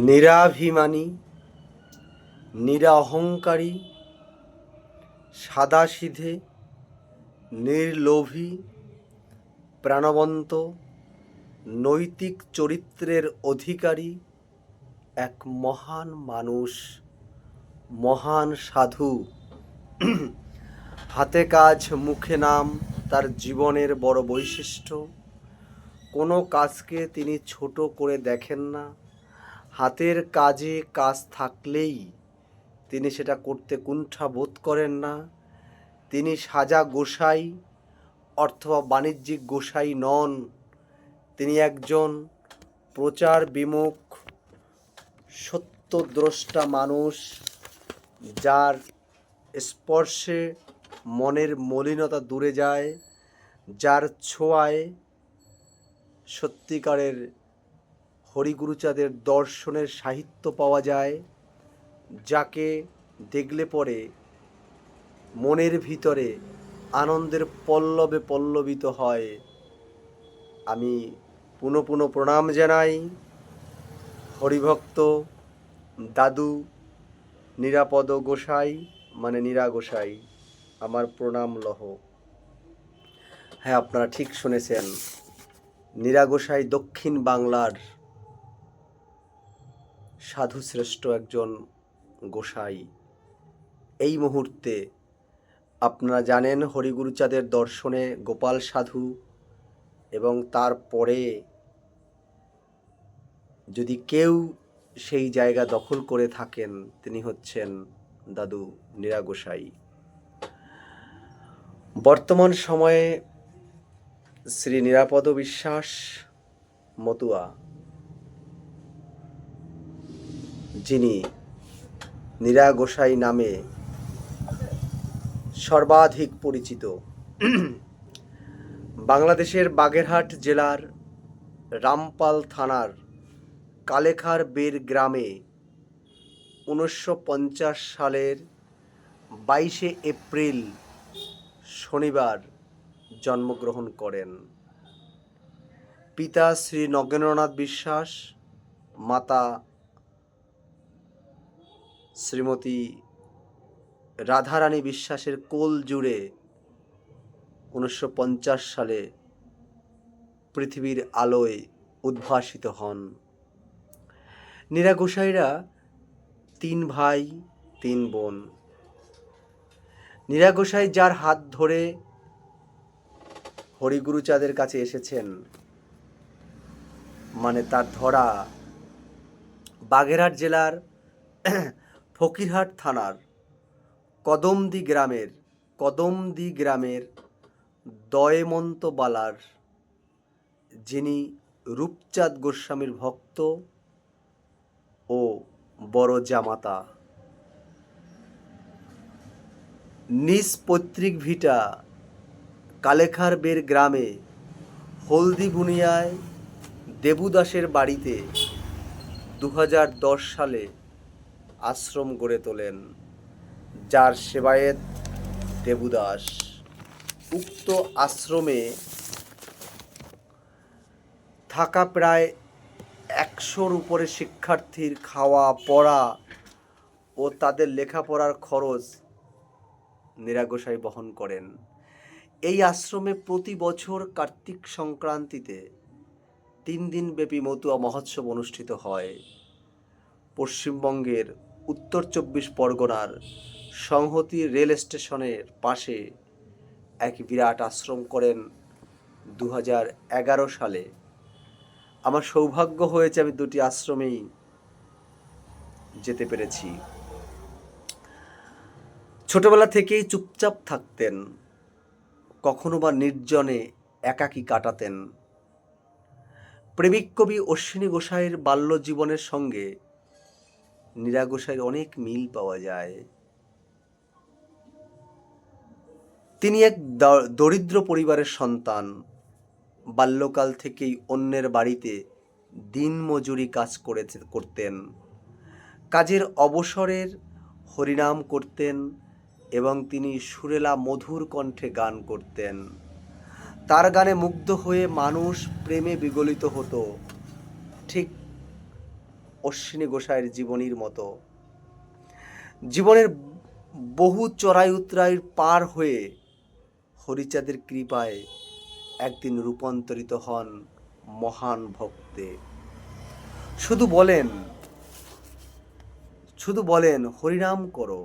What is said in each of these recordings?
নিরাভিমানী, নিরহংকারী, সাদাসিধে, নির্লোভী, প্রাণবন্ত, নৈতিক চরিত্রের অধিকারী এক মহান মানুষ, মহান সাধু। হাতে কাজ মুখে নাম তার জীবনের বড় বৈশিষ্ট্য। কোনো কাজকে তিনি ছোট করে দেখেন না। হাতের কাজে কাজ থাকলেই তিনি সেটা করতে কুণ্ঠা বোধ করেন না। তিনি সাজা গোসাই অথবা বাণিজ্যিক গোসাই নন। তিনি একজন প্রচার বিমুখ সত্যদ্রষ্টা মানুষ, যার স্পর্শে মনের মলিনতা দূরে যায়, যার ছোঁয়ায় সত্যিকারের হরিগুরুচাঁদের দর্শনের সাহিত্য পাওয়া যায়, যাকে দেখলে পরে মনের ভিতরে আনন্দের পল্লবে পল্লবিত হয়। আমি পুনঃ পুনঃ প্রণাম জানাই হরিভক্ত দাদু নিরাপদ গোসাই, মানে নীরা গোসাই। আমার প্রণাম লহ। হ্যাঁ, আপনারা ঠিক শুনেছেন, নীরা গোসাই দক্ষিণ বাংলার সাধুশ্রেষ্ঠ একজন গোসাই। এই মুহূর্তে আপনারা জানেন হরিগুরুচাঁদের দর্শনে গোপাল সাধু, এবং তারপরে যদি কেউ সেই জায়গা দখল করে থাকেন তিনি হচ্ছেন দাদু নীরা গোসাই। বর্তমান সময়ে শ্রী নিরাপদ বিশ্বাস মতুয়া, যিনি নীরা গোসাই নামে সর্বাধিক পরিচিত, বাংলাদেশের বাগেরহাট জেলার রামপাল থানার কালেখার বের গ্রামে 1950 সালের 22শে এপ্রিল শনিবার জন্মগ্রহণ করেন। পিতা শ্রী নগেন্দ্রনাথ বিশ্বাস, মাতা শ্রীমতী রাধারানী বিশ্বাসের কোল জুড়ে 1950 সালে পৃথিবীর আলোয় উদ্ভাসিত হন। নীরা গোসাইরা 3 ভাই 3 বোন। নীরা গোসাই যার হাত ধরে হরিগুরুচাঁদের কাছে এসেছেন, মানে তার ধরা বাগেরহাট জেলার ফকিরহাট থানার কদমদি গ্রামের দয়মন্ত বালার, যিনি রূপচাঁদ গোস্বামীর ভক্ত ও বড় জামাতা। নিজ পৈতৃক ভিটা কালেখার বের গ্রামে হলদি বুনিয়ায় দেবুদাসের বাড়িতে 2010 সালে আশ্রম গড়ে তোলেন, যার সেবায়েত দেবুদাস। উক্ত আশ্রমে থাকা প্রায় 100-র উপরে শিক্ষার্থীর খাওয়া পড়া ও তাদের লেখাপড়ার খরচ নীরা গোসাই বহন করেন। এই আশ্রমে প্রতি বছর কার্তিক সংক্রান্তিতে 3 দিনব্যাপী মতুয়া মহোৎসব অনুষ্ঠিত হয়। পশ্চিমবঙ্গের উত্তর 24 পরগনার সংহতি রেল স্টেশনের পাশে এক বিরাট আশ্রম করেন 2011 সালে। আমার সৌভাগ্য হয়েছে আমি 2টি আশ্রমেই যেতে পেরেছি। ছোটবেলা থেকেই চুপচাপ থাকতেন, কখনো বা নির্জনে একাকী কাটাতেন। প্রেমিক কবি অশ্বিনী গোসাইয়ের বাল্য জীবনের সঙ্গে নীরা গোসাইয়ের অনেক মিল পাওয়া যায়। তিনি এক দরিদ্র পরিবারের সন্তান। বাল্যকাল থেকেই অন্যের বাড়িতে দিনমজুরি কাজ করতেন। কাজের অবসরের হরিনাম করতেন এবং তিনি সুরেলা মধুর কণ্ঠে গান করতেন। তার গানে মুগ্ধ হয়ে মানুষ প্রেমে বিগলিত হতো। ঠিক অশ্বিনী গোসাইয়ের জীবনীর মতো। জীবনের বহু চড়াই উতরাই পার হয়ে হরিচাঁদের কৃপায় একদিন রূপান্তরিত হন মহান ভক্তে। শুধু বলেন হরিনাম করো।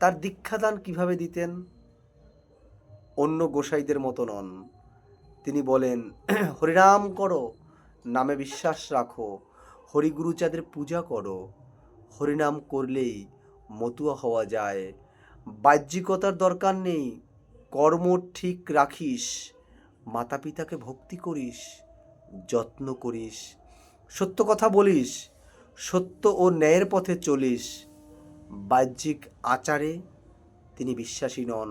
তার দীক্ষাদান কিভাবে দিতেন? অন্য গোসাইদের মতো নন। তিনি বলেন, হরিনাম করো, নামে বিশ্বাস রাখো, হরিগুরুচাঁদের পূজা করো। হরিনাম করলেই মতুয়া হওয়া যায়। বাহ্যিকতার দরকার নেই, কর্ম ঠিক রাখিস, মাতা পিতাকে ভক্তি করিস, যত্ন করিস, সত্য কথা বলিস, সত্য ও ন্যায়ের পথে চলিস। বাহ্যিক আচারে তিনি বিশ্বাসী নন।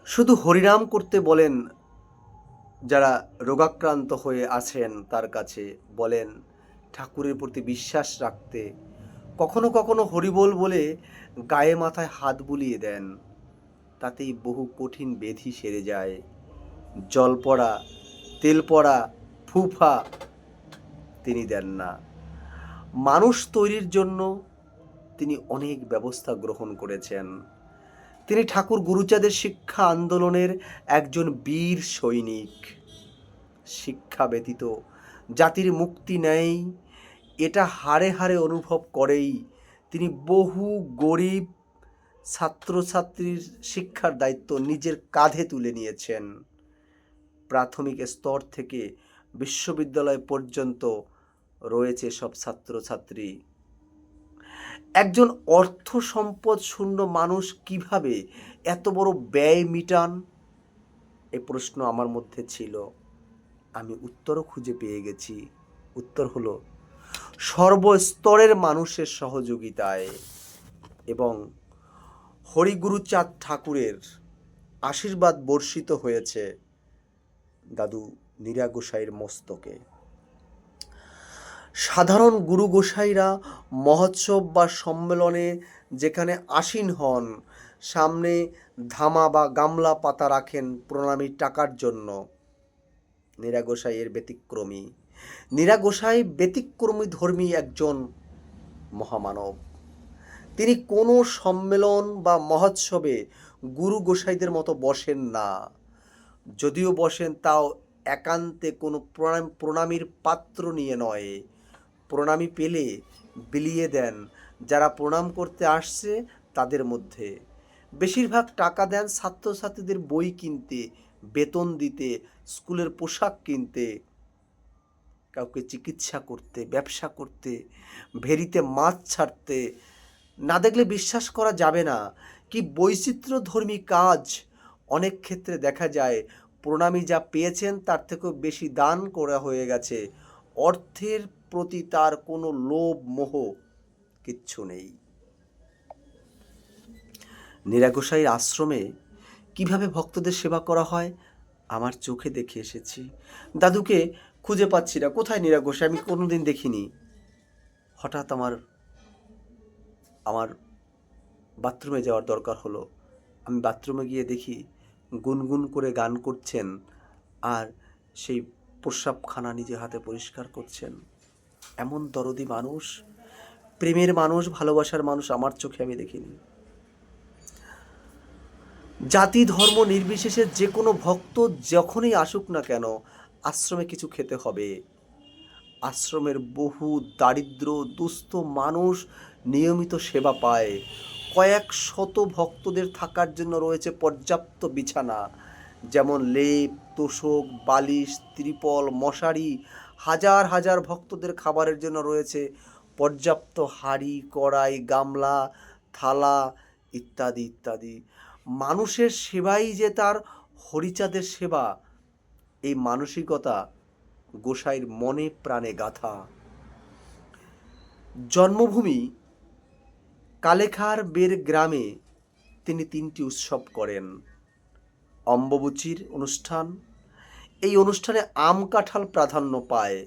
শুধু হরিনাম করতে বলেন। যারা রোগাক্রান্ত হয়ে আছেন তার কাছে বলেন ঠাকুরের প্রতি বিশ্বাস রাখতে। কখনো কখনো হরিবোল বলে গায়ে মাথায় হাত বুলিয়ে দেন, তাতেই বহু কঠিন ব্যাধি সেরে যায়। জল পড়া, তেল পড়া, ফুফা তিনি দেন না। মানুষ তৈরির জন্য তিনি অনেক ব্যবস্থা গ্রহণ করেছেন। তিনি ঠাকুর গুরুচাঁদের শিক্ষা আন্দোলনের একজন বীর সৈনিক। শিক্ষা ব্যতীত জাতির মুক্তি নেই, এটা হাড়ে হাড়ে অনুভব করেই তিনি বহু গরিব ছাত্রছাত্রীর শিক্ষার দায়িত্ব নিজের কাঁধে তুলে নিয়েছেন। প্রাথমিক স্তর থেকে বিশ্ববিদ্যালয় পর্যন্ত রয়েছে সব ছাত্রছাত্রী। একজন অর্থ সম্পদ শূন্য মানুষ কিভাবে এত বড় ব্যয় মিটান? এই প্রশ্ন আমার মধ্যে ছিল। আমি উত্তরও খুঁজে পেয়ে গেছি। উত্তর হলো সর্বস্তরের মানুষের সহযোগিতায় এবং হরিগুরুচাঁদ ঠাকুরের আশীর্বাদ বর্ষিত হয়েছে দাদু নীরা গোসাইয়ের মস্তকে। সাধারণ গুরু গোসাইরা মহোৎসব বা সম্মেলনে যেখানে আসীন হন, সামনে ধামা বা গামলা পাতা রাখেন প্রণামীর টাকার জন্য। নীরা গোসাই এর ব্যতিক্রমী। নীরা গোসাই ব্যতিক্রমী ধর্মী একজন মহামানব। তিনি কোনো সম্মেলন বা মহোৎসবে গুরু গোসাইদের মতো বসেন না। যদিও বসেন তাও একান্তে কোনো প্রণামীর পাত্র নিয়ে নয়। প্রণামী পেলে বিলিয়ে দেন যারা প্রণাম করতে আসছে তাদের মধ্যে। বেশিরভাগ টাকা দেন ছাত্রছাত্রীদের বই কিনতে, বেতন দিতে, স্কুলের পোশাক কিনতে, কাউকে চিকিৎসা করতে, ব্যবসা করতে, ভেরিতে মাছ ছাড়তে। না দেখলে বিশ্বাস করা যাবে না কি বৈচিত্র্যধর্মী কাজ। অনেক ক্ষেত্রে দেখা যায় প্রণামী যা পেয়েছেন তার থেকেও বেশি দান করা হয়ে গেছে। অর্থের প্রতি তার কোনো লোভ মোহ কিচ্ছু নেই। নীরা গোসাইয়ের আশ্রমে কিভাবে ভক্তদের সেবা করা হয় আমার চোখে দেখে এসেছি। দাদুকে খুঁজে পাচ্ছি না, কোথায় নীরা গোসাই? আমি কোনোদিন দেখিনি। হঠাৎ আমার বাথরুমে যাওয়ার দরকার হলো। আমি বাথরুমে গিয়ে দেখি গুনগুন করে গান করছেন আর সেই প্রস্রাবখানা নিজে হাতে পরিষ্কার করছেন। এমন দরদি মানুষ, প্রেমের মানুষ, ভালোবাসার মানুষ আমার চোখে আমি দেখিনি। জাতি ধর্ম নির্বিশেষে যে কোনো ভক্ত যখনই আসুক না কেন আশ্রমে কিছু খেতে হবে। আশ্রমের বহু দারিদ্র দুস্থ মানুষ নিয়মিত সেবা পায়। কয়েক শত ভক্তদের থাকার জন্য রয়েছে পর্যাপ্ত বিছানা, যেমন লেপ, তোশক, বালিশ, ত্রিপল, মশারি। হাজার হাজার ভক্তদের খাবারের জন্য রয়েছে পর্যাপ্ত হাঁড়ি, কড়াই, গামলা, থালা ইত্যাদি ইত্যাদি। মানুষের সেবাই যে তার হরিচাঁদের সেবা, এই মানসিকতা গোসাইয়ের মনে প্রাণে গাথা। জন্মভূমি কালেখার বের গ্রামে তিনি 3টি উৎসব করেন। অম্বুবাচীর অনুষ্ঠান, এই অনুষ্ঠানে আম কাঁঠাল প্রাধান্য পায়।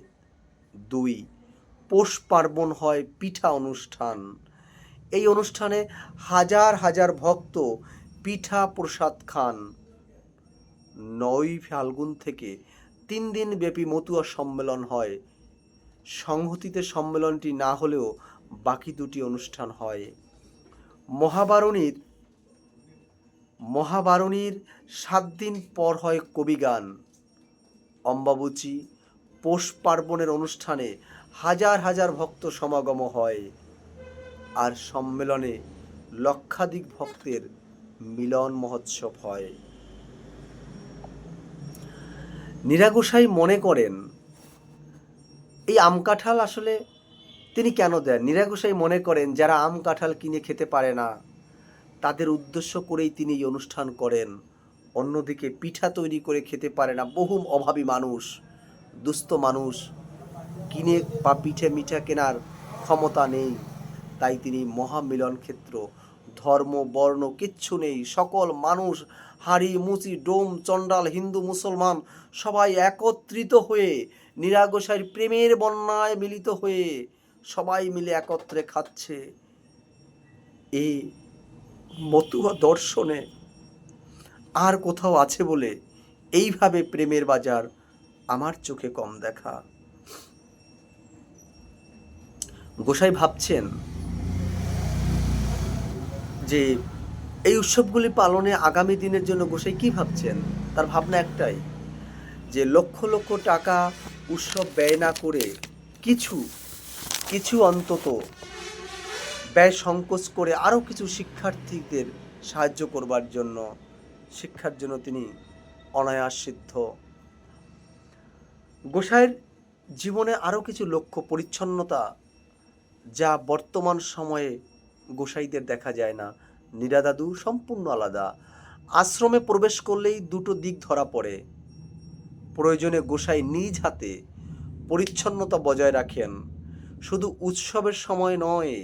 2, পৌষ পার্বণ হয় পিঠা অনুষ্ঠান। এই অনুষ্ঠানে হাজার হাজার ভক্ত পিঠা প্রসাদ খান। 9 ফাল্গুন থেকে 3 দিন ব্যাপী মতুয়া সম্মেলন হয়। সংহতিতে সম্মেলনটি না হলেও বাকি দুটি অনুষ্ঠান হয়। মহাবারণীর 7 দিন পর হয় কবিগান। অম্বাবুচি পৌষ পার্বণের অনুষ্ঠানে হাজার হাজার ভক্ত সমাগম হয়, আর সম্মেলনে লক্ষাধিক ভক্তের মিলন মহোৎসব হয়। নীরা গোসাই মনে করেন এই আম কাঁঠাল আসলে তিনি কেন দেন? নীরা গোসাই মনে করেন যারা আম কাঁঠাল কিনে খেতে পারে না তাদের উদ্দেশ্য করেই তিনি এই অনুষ্ঠান করেন। অন্যদিকে পিঠা তৈরি করে খেতে পারে না বহু অভাবী মানুষ, দুস্থ মানুষ, কিনে বা পিঠে মিঠা কেনার ক্ষমতা নেই, তাই তিনি মহামিলন ক্ষেত্র, ধর্ম বর্ণ কিচ্ছু নেই, সকল মানুষ হাঁড়ি মুচি ডোম চণ্ডাল হিন্দু মুসলমান সবাই একত্রিত হয়ে নীরা গোসাইয়ের প্রেমের বন্যায় মিলিত হয়ে সবাই মিলে একত্রে খাচ্ছে। এই মতুয়া দর্শনে আর কোথাও আছে বলে এইভাবে প্রেমের বাজার আমার চোখে কম দেখা। গোসাই ভাবছেন যে এই উৎসবগুলি পালনে আগামী দিনের জন্য গোসাই কি ভাবছেন? তার ভাবনা একটাই, যে লক্ষ লক্ষ টাকা উৎসব ব্যয় না করে কিছু অন্তত ব্যয় সংকোচ করে আরও কিছু শিক্ষার্থীদের সাহায্য করবার জন্য, শিক্ষার জন্য তিনি অনায়াস সিদ্ধ। গোসাইয়ের জীবনে আরও কিছু লক্ষ্য, পরিচ্ছন্নতা, যা বর্তমান সময়ে গোসাইদের দেখা যায় না। নীরা দাদু সম্পূর্ণ আলাদা। আশ্রমে প্রবেশ করলেই দুটো দিক ধরা পড়ে। প্রয়োজনে গোসাই নিজ হাতে পরিচ্ছন্নতা বজায় রাখেন। শুধু উৎসবের সময় নয়,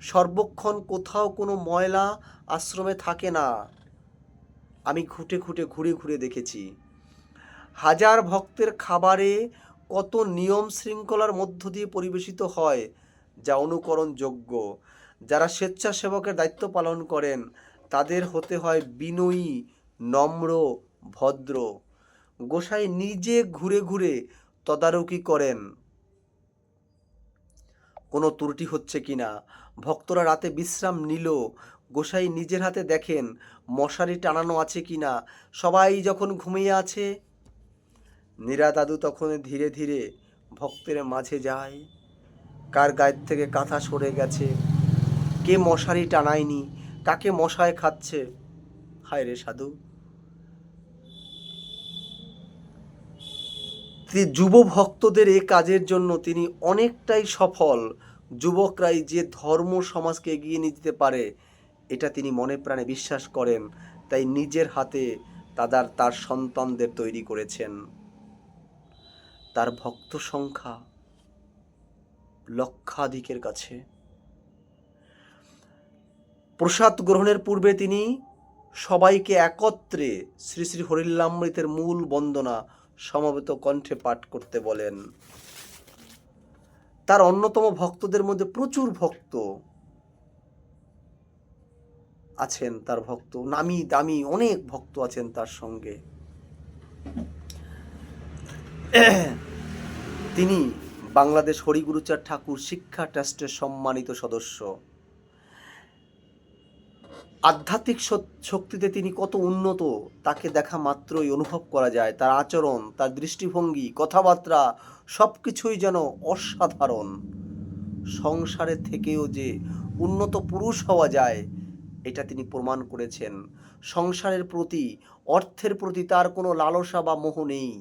সর্বক্ষণ কোথাও কোনো ময়লা আশ্রমে থাকে না। আমি ঘুরে ঘুরে দেখেছি। হাজার ভক্তের খাবারে কত নিয়ম শৃঙ্খলার মধ্য দিয়ে পরিবেশিত হয় যা অনুকরণযোগ্য। যারা স্বেচ্ছাসেবকের দায়িত্ব পালন করেন তাদের হতে হয় বিনয়ী, নম্র, ভদ্র। গোসাই নিজে ঘুরে ঘুরে তদারকি করেন কোনো ত্রুটি হচ্ছে কিনা। ভক্তরা রাতে বিশ্রাম নিল, গোসাই নিজের হাতে দেখেন মশারি টানানো আছে কিনা। সবাই যখন ঘুমিয়ে আছে, নীরা দাদু তখন ধীরে ধীরে ভক্তের মাঝে যায়। কার গায়ের থেকে কাঁথা সরে গেছে, কে মশারি টানায়নি, কাকে মশায় খাচ্ছে। হায় রে সাধু! যুব ভক্তদের এ কাজের জন্য তিনি অনেকটাই সফল। যুবকরাই যে ধর্ম সমাজকে এগিয়ে নিয়ে যেতে পারে এটা তিনি মনে প্রাণে বিশ্বাস করেন, তাই নিজের হাতে তার সন্তানদের তৈরি করেছেন। তার ভক্ত সংখ্যা লক্ষাধিকের কাছে। প্রসাদ গ্রহণের পূর্বে তিনি সবাইকে একত্রে শ্রী শ্রী হরিলামৃতের মূল বন্দনা সমবেত কণ্ঠে পাঠ করতে বলেন। তার অন্যতম ভক্তদের মধ্যে প্রচুর ভক্ত আছেন, তার ভক্ত নামি দামি অনেক ভক্ত আছেন তার সঙ্গে। তিনি বাংলাদেশ হরিগুরুচাঁদ ঠাকুর শিক্ষা ট্রাস্টের সম্মানিত সদস্য। আধ্যাত্মিক শক্তিতে তিনি কত উন্নত তাকে দেখা মাত্রই অনুভব করা যায়। তার আচরণ, তার দৃষ্টিভঙ্গি, কথাবার্তা সব কিছুই যেন অসাধারণ। সংসারে থেকেও যে উন্নত পুরুষ হওয়া যায় এটা তিনি প্রমাণ করেছেন। সংসারের প্রতি, অর্থের প্রতি তার কোনো লালসা বা মোহ নেই।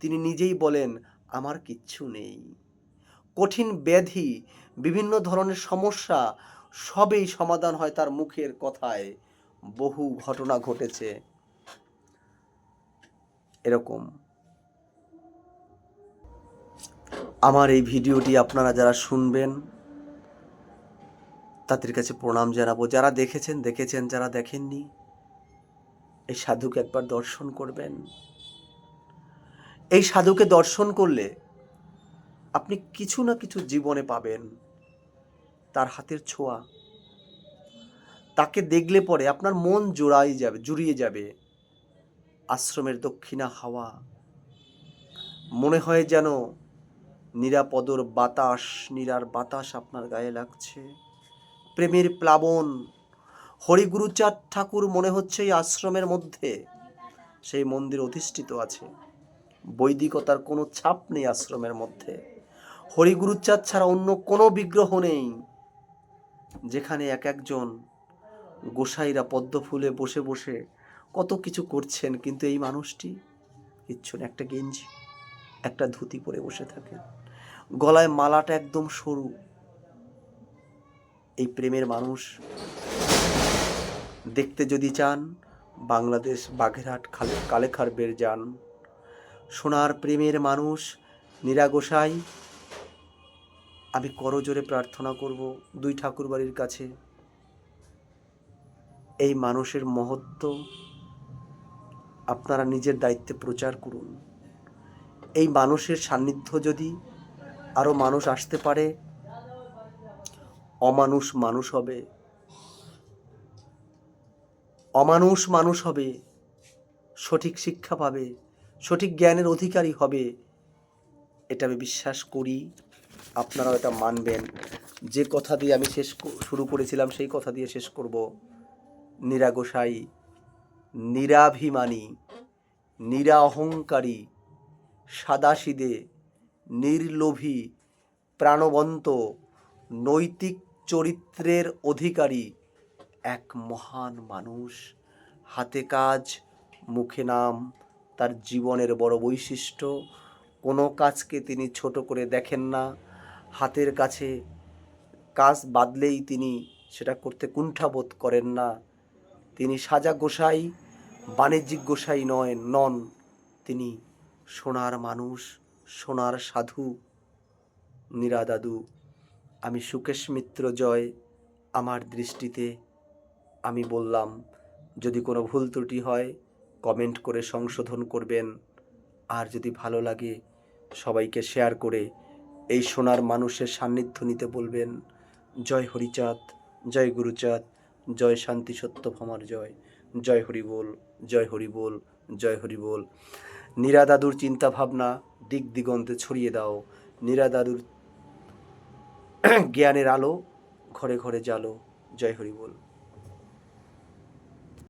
তিনি নিজেই বলেন, আমার কিচ্ছু নেই। কঠিন ব্যাধি, বিভিন্ন ধরনের সমস্যা সবই সমাধান হয় তার মুখের কথায়। বহু ঘটনা ঘটেছে এরকম। আমার এই ভিডিওটি আপনারা যারা শুনবেন তাদের কাছে প্রণাম জানাবো। যারা দেখেছেন, যারা দেখেননি এই সাধুকে একবার দর্শন করবেন। এই সাধুকে দর্শন করলে আপনি কিছু না কিছু জীবনে পাবেন। তার হাতের ছোঁয়া, তাকে দেখলে পরে আপনার মন জুড়িয়ে যাবে। আশ্রমের দক্ষিণা হাওয়া, মনে হয় যেন নিরাপদর বাতাস, নীরার বাতাস আপনার গায়ে লাগছে, প্রেমের প্লাবন। হরিগুরুচাঁদ ঠাকুর মনে হচ্ছে এই আশ্রমের মধ্যে, সেই মন্দির অধিষ্ঠিত আছে। বৈদিকতার কোনো ছাপ নেই আশ্রমের মধ্যে। হরিগুরুচাঁদ ছাড়া অন্য কোনো বিগ্রহ নেই। যেখানে এক একজন গোসাইরা পদ্ম ফুলে বসে বসে কত কিছু করছেন, কিন্তু এই মানুষটি কিচ্ছু না, একটা গেঞ্জি একটা ধুতি পরে বসে থাকেন, গলায় মালাটা একদম সরু। এই প্রেমের মানুষ দেখতে যদি চান, বাংলাদেশ বাগেরহাট কালেখার বের যান। সোনার প্রেমের মানুষ নীরা গোসাই, আমি করজোরে প্রার্থনা করব দুই ঠাকুর বাড়ির কাছে, এই মানুষের মহত্ব আপনারা নিজের দায়িত্বে প্রচার করুন। এই মানুষের সান্নিধ্য যদি আরও মানুষ আসতে পারে, অমানুষ মানুষ হবে, অমানুষ মানুষ হবে, সঠিক শিক্ষা পাবে, সঠিক জ্ঞানের অধিকারী হবে, এটা আমি বিশ্বাস করি। আপনারাও এটা মানবেন। যে কথা দিয়ে আমি শুরু করেছিলাম সেই কথা দিয়ে শেষ করব। নীরা গোসাই নিরাভিমানী, নিরা অহংকারী, সাদাসিদে, নির্লোভী, প্রাণবন্ত, নৈতিক চরিত্রের অধিকারী এক মহান মানুষ। হাতে কাজ, মুখে নাম তার জীবনের বড় বৈশিষ্ট্য। কোনো কাজকে তিনি ছোট করে দেখেন না। হাতের কাছে কাজ বাদলেই তিনি সেটা করতে কুণ্ঠাবোধ করেন না। তিনি সাজা গোসাই, বাণিজ্যিক গোসাই নন। তিনি সোনার মানুষ, সোনার সাধু। নীরা দাদু, আমি সুকেশ মিত্র জয়, আমার দৃষ্টিতে আমি বললাম। যদি কোনো ভুল ত্রুটি হয় কমেন্ট করে সংশোধন করবেন। আর যদি ভালো লাগে সবাইকে শেয়ার করে এই সোনার মানুষের সান্নিধ্য নিতে বলবেন। জয় হরিচাঁদ, জয় গুরুচাঁদ, জয় শান্তি সত্যভামার জয়, জয় হরি বল, জয় হরি বল, জয় হরি বল। নীরা দাদুর চিন্তাভাবনা দিক দিগন্তে ছড়িয়ে দাও। নীরা দাদুর জ্ঞানের আলো ঘরে ঘরে জ্বালো। জয় হরি বল।